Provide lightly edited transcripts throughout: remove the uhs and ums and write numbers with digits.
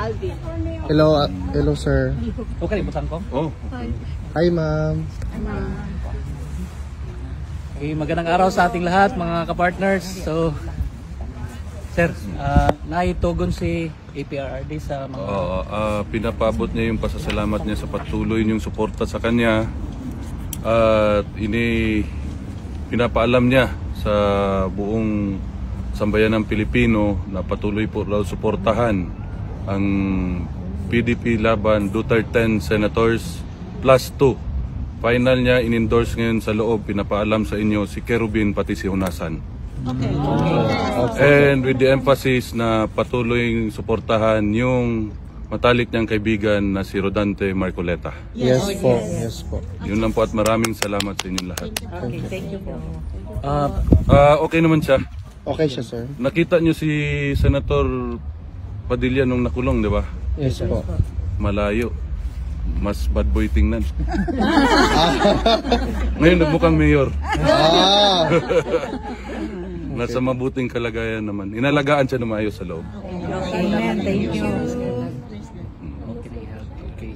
Alvin. Hello sir. Okay, butang ko. Oh. Hi ma'am. Okay, magandang araw sa ating lahat mga kapartners. So, sir, naitugon si APRRD sa mga... Pinapabot niya yung pasasalamat niya sa patuloy niyong suporta sa kanya. At pinapaalam niya sa buong sambayan ng Pilipino na patuloy po raw suportahan ang PDP laban Duterte 10 Senators plus 2. Final niya, in-endorse ngayon sa loob, pinapaalam sa inyo si Kerubin pati si Hunasan. Okay. And with the emphasis na patuloy suportahan yung matalik niyang kaibigan na si Rodante Marcoleta. Yes po. Yes po. Yun lang po at maraming salamat sa inyong lahat. Okay, thank you po. Okay naman siya. Okay siya sir. Nakita niyo si Senator Padilla nung nakulong, di ba? Yes po. Malayo. Mas bad boy tingnan. Ngayon nagmukhang mayor. Nasa mabuting kalagayan naman. Inalagaan siya na maayos sa loob. Amen, thank you. Okay.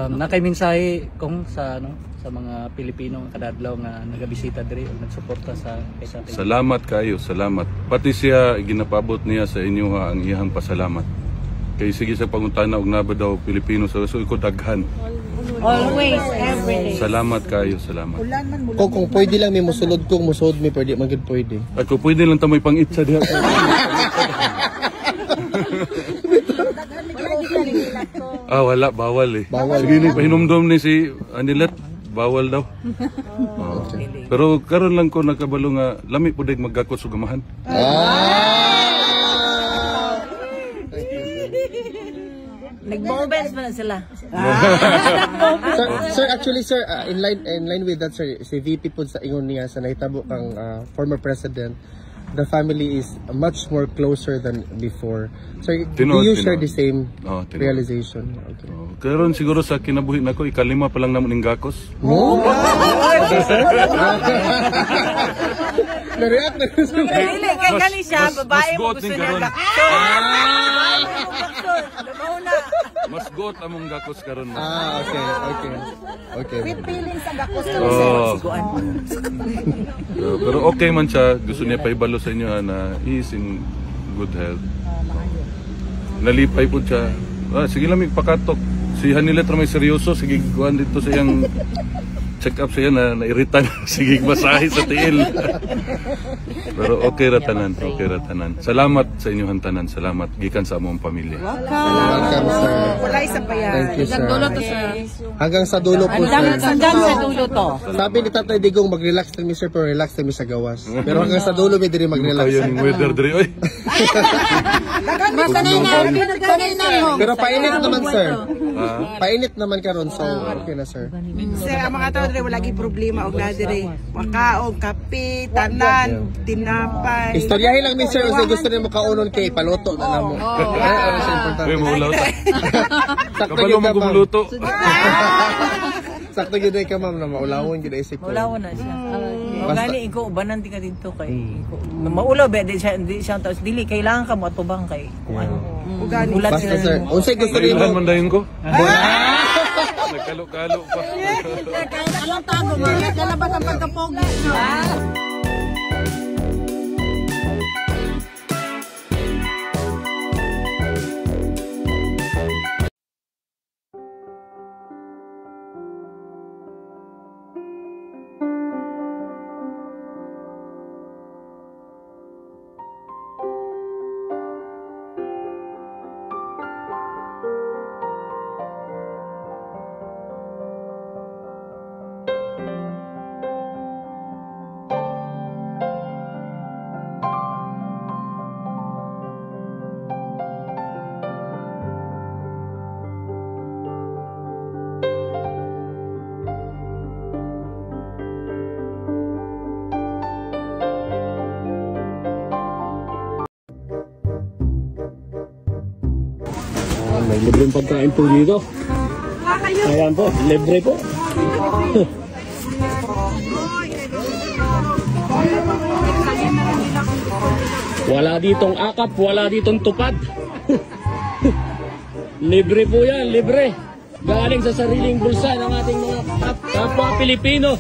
Nakaiminsahe kung sa mga Pilipino kadadlaw nga nagabisita diri o nagsuporta sa isa. Salamat kayo, salamat. Pati siya ginapabot niya sa inyo ang iyang pasalamat. Kay sige sa pangutana og naba daw Pilipino sa ko daghan. Always, every day. Salamat kayo, salamat. Kung pwede lang may musulod kong musod may pwede magid pwede. At kung pwede lang tamoy pang-itsa diha. Wala, bawal eh. Bawal. Sige ni pahinomdom ni si Anilet, bawal daw. Pero karon lang ko nakabalo nga lami pud magakot sa gamahan. Nag-bowbells pa na sila. Sir, actually sir, in line with that sir, si VP po sa ingon niya sa nahitabo kang former president, the family is much more closer than before. Sir, do you share the same realization? Okay. Karon siguro sa kinabuhi nako ikalima pa lang namon ning gakos. Okay sir. Na-react na sir. Dili, kay kani siya, babae mo gusto niya. Mas got among gakos karon. Okay. With feelings sa gakos siguan. Pero okay man siya, gusto niya paibalo sa inyo na is in good health. Nalipay po siya. Sige lang pakatok. Si Hanilet may seryoso, sige kuan dito sa iyang check up siya na nairitan. Sige masahe sa tiil. Pero okay ratanan. Salamat sa inyong tanan. Salamat gikan sa among pamilya. Welcome sir. Wala isa pa yan. Thank you sir. Dulo to sir. Hanggang sa dulo po sir. Hanggang sa dulo to. Sabi ni Tatay Digong mag-relax din sir pero relax din sa gawas. Pero hanggang sa dulo may diri mag-relax. Yung weather diri oy. Pero painit naman sir. Painit naman karon so okay na sir. Sir, ang mga tao diri wala gi problema og na diri. Makaog, kape, tanan, tinapay. Istoryahin lang ni sir kung gusto niyo makaunon kay paluto na namo. Ano sa importante. May maulaw ta. Sakto Kabalo gyud mo ka ma'am. kumuluto. Sakto gyud ka ma'am na maulawon gyud isip ko. Ulawon na siya. Gali iko ubanan ti ka dito kay maulaw ba di siya taos dili kailangan ka mo atubang kay kuan. Ugani. Basta sir, unsay gusto niyo Ilan mo? man dayon ko? Nagkalo-kalo pa. Alang tago mo, kalabas ang pagkapogi. May libreng pagkain po dito. Ayan po, libre po. Wala ditong akap, wala ditong tupad. Libre po yan, libre. Galing sa sariling bulsa ng ating mga kapwa Pilipino.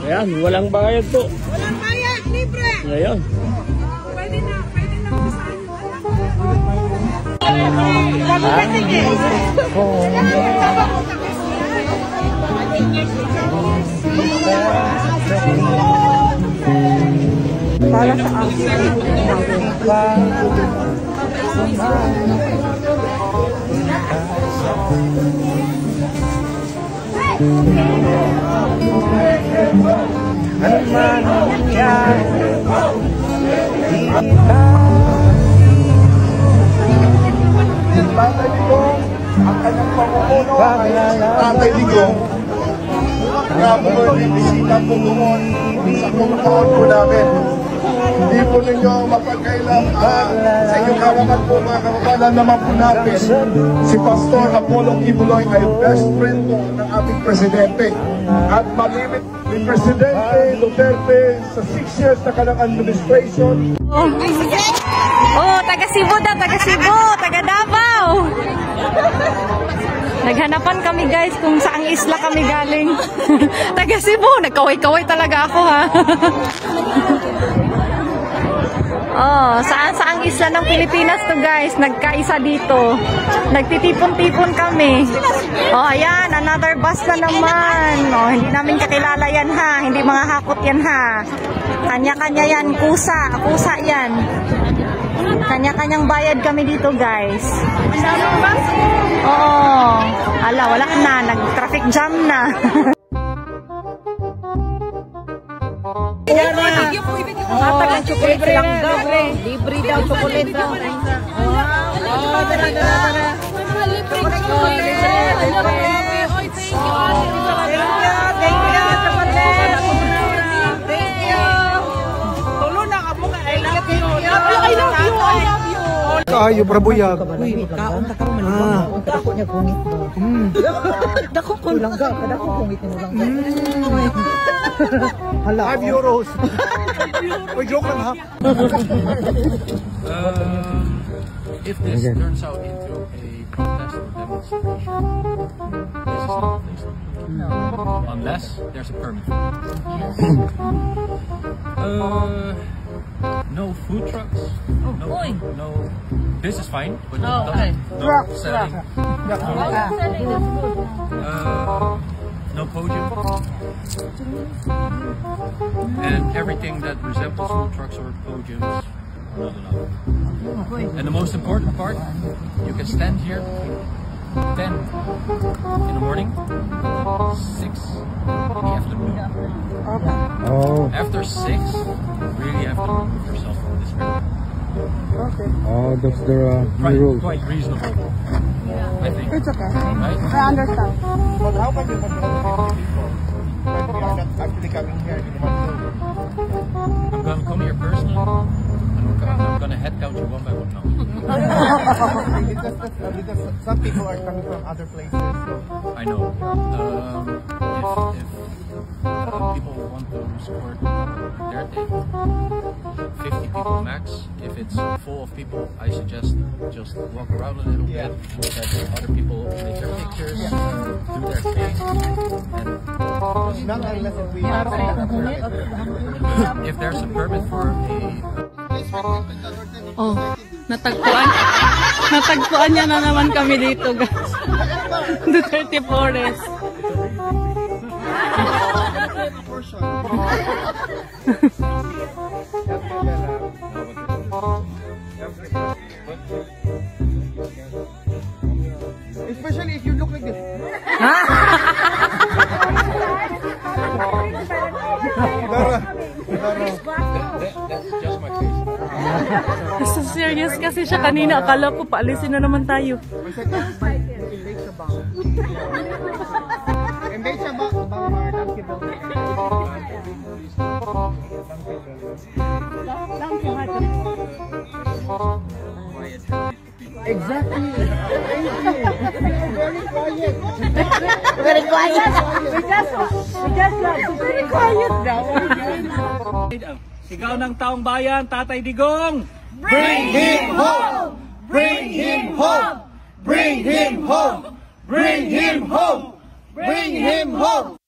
Ayan, walang bayad po. Walang bayad, libre. Ayan. Pwede na para sa Tatay Digong, ang kanyang pamumuno ay Tatay Digong. Grabe bisita po doon sa compound po namin. Hindi po ninyo mapagkailang sa inyong hawakan po mga kababayan naman po natin. Si Pastor Apollo Kibuloy ay best friend po ng ating presidente. At malimit ni Presidente Duterte sa 6 years na kanyang administration. Oh, taga Cebu daw, taga Cebu, taga Davao. Naghanapan kami guys kung saang isla kami galing. Taga Cebu, nagkaway-kaway talaga ako ha. Oh, saan-saang isla ng Pilipinas to guys, nagkaisa dito. Nagtitipon-tipon kami. Oh, ayan, another bus na naman. Oh, hindi namin kakilala yan ha, hindi mga hakot yan ha. Kanya-kanya yan, kusa yan. Kanya-kanyang bayad kami dito guys. Oo. Ala, wala na. Nag-traffic jam na. Matag ang chocolate lang daw. Libre daw chocolate daw. Oh, tara. I love you. Kayo, brabuyag. Uy, kaon ta karon man. Dako niya kungit ba. Dako ko lang ga, dako kungit mo lang. Hala. 5 euros. Uy, joke lang ha. If this turns out into a protest or demonstration, this is not a place to be. Unless there's a permit. No food trucks. No. This is fine, but no selling. No podium. And everything that resembles food trucks or podiums are not allowed. And the most important part, you can stand here between 10 in the morning, 6 in the afternoon. Oh. After 6, you really have to remove yourself from this area. Oh, that's the rules. Quite reasonable. I think. It's okay. Right? I understand. But how can you control 50 people when we are not actually coming here in one day? I'm gonna come here personally. I'm gonna head count you one by one now. Because some people are coming from other places. So. I know. If people want to support their day, 50 people max. If it's full of people, I suggest just walk around a little bit, let other people make their pictures, do their thing, and Not unless if we if there's a permit for a Oh, natagpuan niya na naman kami dito guys. Duterte Forest. especially if you look like this. that's just my face. So serious kasi siya kanina. Akala ko paalisin na naman tayo. Exactly. Very quiet. Very quiet. We just very quiet daw. Sigaw ng taong bayan, Tatay Digong! Bring him home! Bring him home! Bring him home! Bring him home! Bring him home!